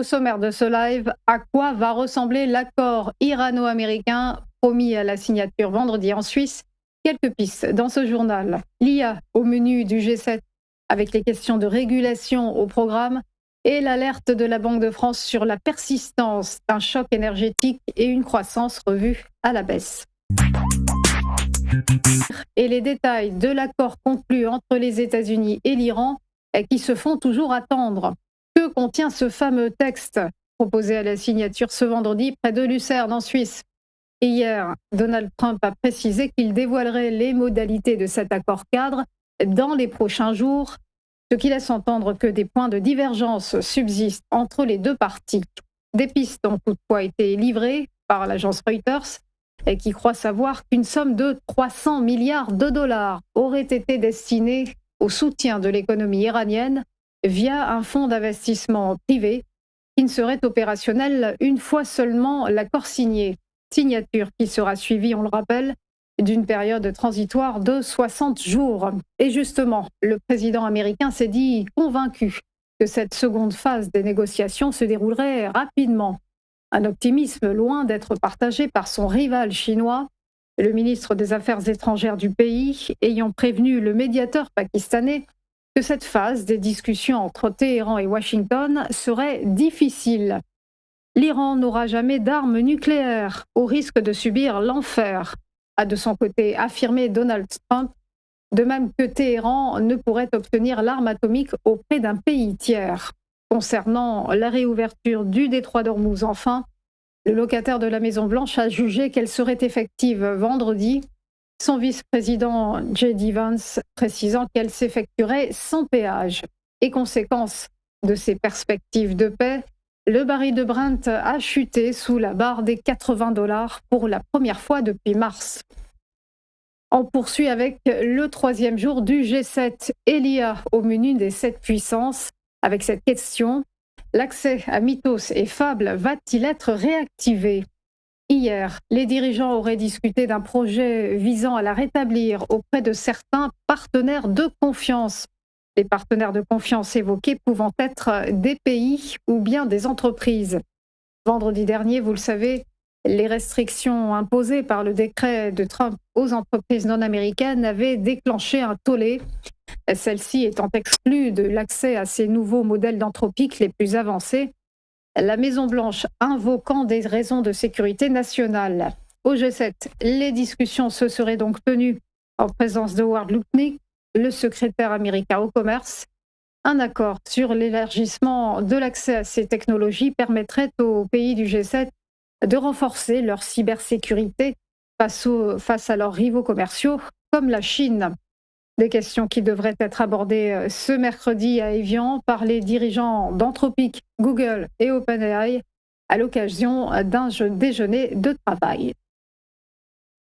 Au sommaire de ce live, à quoi va ressembler l'accord irano-américain promis à la signature vendredi en Suisse? Quelques pistes dans ce journal. L'IA au menu du G7 avec les questions de régulation au programme et l'alerte de la Banque de France sur la persistance d'un choc énergétique et une croissance revue à la baisse. Et les détails de l'accord conclu entre les États-Unis et l'Iran qui se font toujours attendre. Que contient ce fameux texte proposé à la signature ce vendredi près de Lucerne en Suisse? Et hier, Donald Trump a précisé qu'il dévoilerait les modalités de cet accord cadre dans les prochains jours, ce qui laisse entendre que des points de divergence subsistent entre les deux parties. Des pistes ont toutefois été livrées par l'agence Reuters et qui croit savoir qu'une somme de 300 milliards de dollars aurait été destinée au soutien de l'économie iranienne via un fonds d'investissement privé qui ne serait opérationnel une fois seulement l'accord signé. Signature qui sera suivie, on le rappelle, d'une période transitoire de 60 jours. Et justement, le président américain s'est dit convaincu que cette seconde phase des négociations se déroulerait rapidement. Un optimisme loin d'être partagé par son rival chinois, le ministre des Affaires étrangères du pays ayant prévenu le médiateur pakistanais que cette phase des discussions entre Téhéran et Washington serait difficile. L'Iran n'aura jamais d'armes nucléaires, au risque de subir l'enfer, a de son côté affirmé Donald Trump, de même que Téhéran ne pourrait obtenir l'arme atomique auprès d'un pays tiers. Concernant la réouverture du détroit d'Ormuz, enfin, le locataire de la Maison-Blanche a jugé qu'elle serait effective vendredi, son vice-président J.D. Vance précisant qu'elle s'effectuerait sans péage. Et conséquence de ces perspectives de paix, le baril de Brent a chuté sous la barre des $80 pour la première fois depuis mars. On poursuit avec le troisième jour du G7 et l'IA au menu des 7 puissances avec cette question: l'accès à Mythos et Fable va-t-il être réactivé? Hier, les dirigeants auraient discuté d'un projet visant à la rétablir auprès de certains partenaires de confiance. Les partenaires de confiance évoqués pouvant être des pays ou bien des entreprises. Vendredi dernier, vous le savez, les restrictions imposées par le décret de Trump aux entreprises non américaines avaient déclenché un tollé, celles-ci étant exclues de l'accès à ces nouveaux modèles d'anthropiques les plus avancés, la Maison-Blanche invoquant des raisons de sécurité nationale. Au G7, les discussions se seraient donc tenues en présence de Howard Lutnick, le secrétaire américain au commerce. Un accord sur l'élargissement de l'accès à ces technologies permettrait aux pays du G7 de renforcer leur cybersécurité face à leurs rivaux commerciaux comme la Chine. Des questions qui devraient être abordées ce mercredi à Évian par les dirigeants d'Anthropic, Google et OpenAI à l'occasion d'un déjeuner de travail.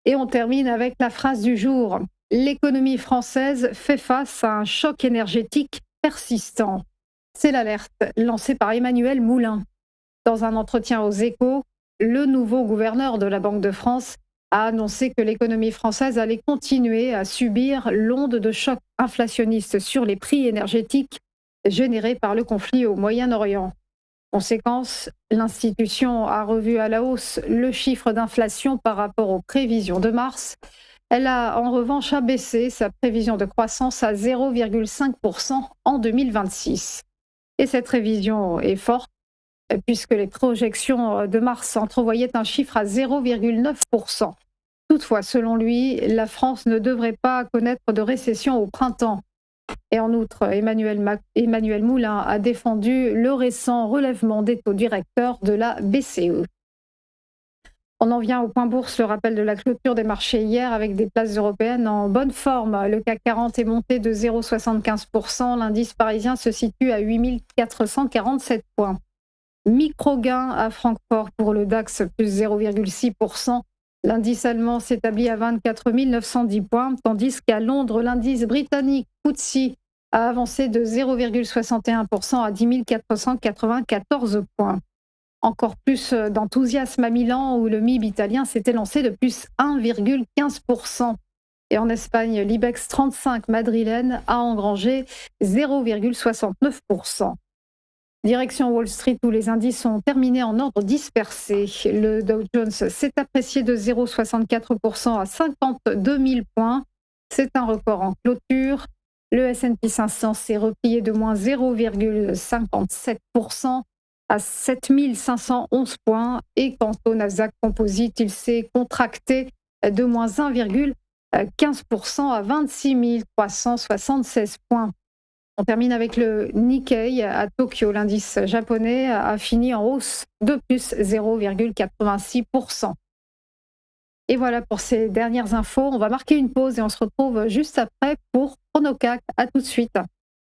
Et on termine avec la phrase du jour. L'économie française fait face à un choc énergétique persistant. C'est l'alerte lancée par Emmanuel Moulin. Dans un entretien aux Échos, le nouveau gouverneur de la Banque de France a annoncé que l'économie française allait continuer à subir l'onde de choc inflationniste sur les prix énergétiques générés par le conflit au Moyen-Orient. Conséquence, l'institution a revu à la hausse le chiffre d'inflation par rapport aux prévisions de mars. Elle a en revanche abaissé sa prévision de croissance à 0,5% en 2026. Et cette révision est forte, puisque les projections de mars entrevoyaient un chiffre à 0,9%. Toutefois, selon lui, la France ne devrait pas connaître de récession au printemps. Et en outre, Emmanuel Moulin a défendu le récent relèvement des taux directeurs de la BCE. On en vient au point bourse, le rappel de la clôture des marchés hier avec des places européennes en bonne forme. Le CAC 40 est monté de 0,75%, l'indice parisien se situe à 8447 points. Micro-gain à Francfort pour le DAX, plus 0,6%. L'indice allemand s'établit à 24 910 points, tandis qu'à Londres, l'indice britannique FTSE a avancé de 0,61% à 10 494 points. Encore plus d'enthousiasme à Milan où le MIB italien s'était lancé de plus 1,15%. Et en Espagne, l'IBEX 35 madrilène a engrangé 0,69%. Direction Wall Street où les indices ont terminé en ordre dispersé. Le Dow Jones s'est apprécié de 0,64% à 52 000 points. C'est un record en clôture. Le S&P 500 s'est replié de moins 0,57% à 7 511 points. Et quant au Nasdaq Composite, il s'est contracté de moins 1,15% à 26 376 points. On termine avec le Nikkei à Tokyo. L'indice japonais a fini en hausse de plus 0,86%. Et voilà pour ces dernières infos. On va marquer une pause et on se retrouve juste après pour Chronocac. À tout de suite.